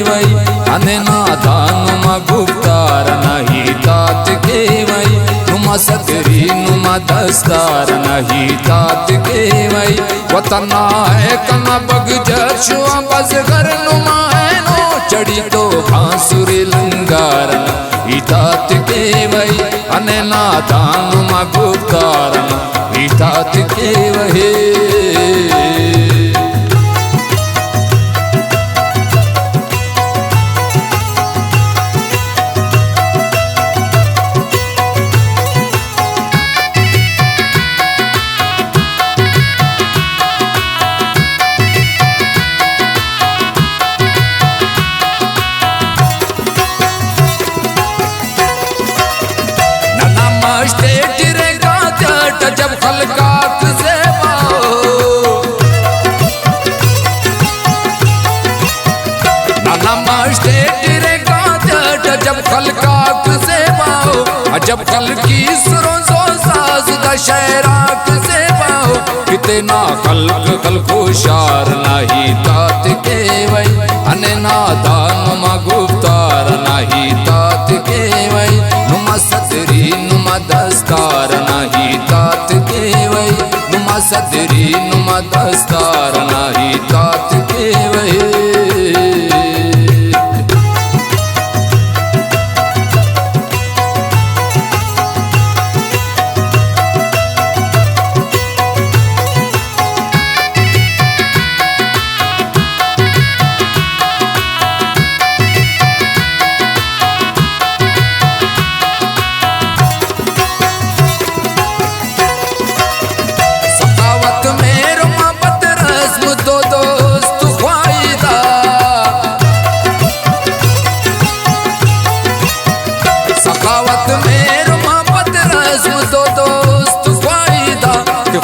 वै अने नादान नुमा गुप्तार नहीं तात के वै नुमा सदरी नुमा दस्तार नहीं तात के वै वतना है कना बग जर्शुआ बस घर नुमा है नो चढ़ी तो बांसुरी लंगार नहीं तात के वै अने नादान नुमा गुप्तार नहीं तात के वै। जब खलकात से जब खलकात से पाओ जब खल की सुरों सो साज दशहराक से पाओ कितना खल्क खल्को शार नहीं तात के वै अने नादान नुमा गुप्तार नहीं तात के वै नुमा सदरी नुमा दस्तार नहीं तात के वै नुमा सदरी नुमा दस्तार नहीं तात के वै।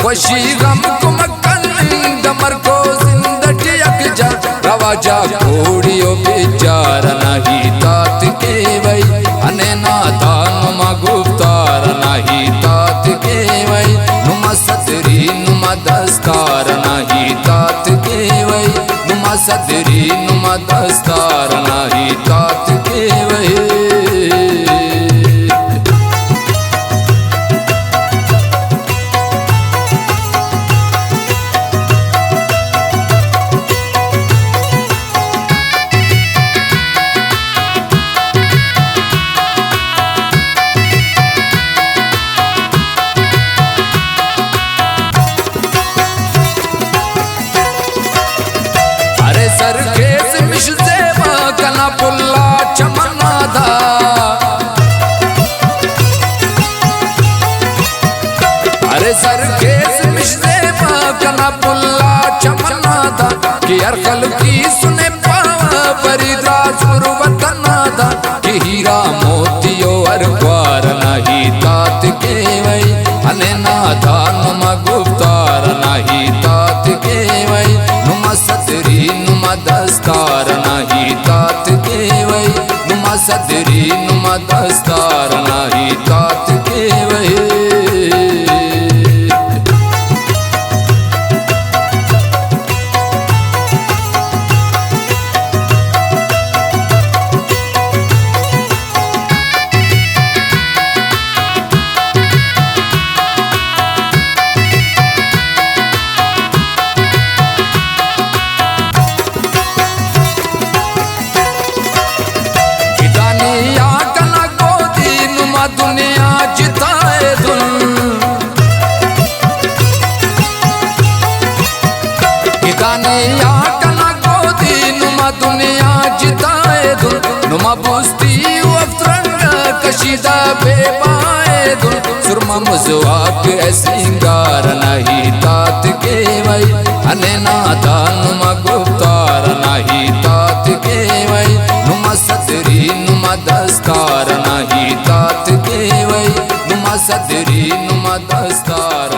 खुशी गम को मक्कन दमर को जिंदगी अकजा रवाजा कोड़ियो बेचार नहीं तात के वै अने नादान नुमा गुप्तार नहीं तात के वै नुमा सदरी नुमा दस्तार नहीं तात के वै नुमा सदरी नुमा दस्तार नहीं तात के वै। सरखेस मिश से कना पुल्ला चमना था अरे सरखेस मिश से कना पुल्ला चमना था कि हर कल की सुने पावा परिद्राज वतना था कि हीरा मोतियो हर द्वार नहीं तात के वै अने नादान नुमा गुप्तार नहीं तात के वै नुमा सदरी नुमा दस्तार नहीं तात के वै नुमा सदरी नुमा दस्तार नहीं तात के वै। दुनिया जिताए धुन गाने या कना गोदी नुमा दुनिया जिताए धुन नुमा बुस्ती अफरंग कशीदा बेबाए धुन सुरमा मुजवाक सिंगार नहीं तात के वै अने नादान नुमा गुप्तार नहीं तात के वै नुमा सदरी नुमा दस्तार नहीं तात के वै नुमा सदरी नुमा दस्तार।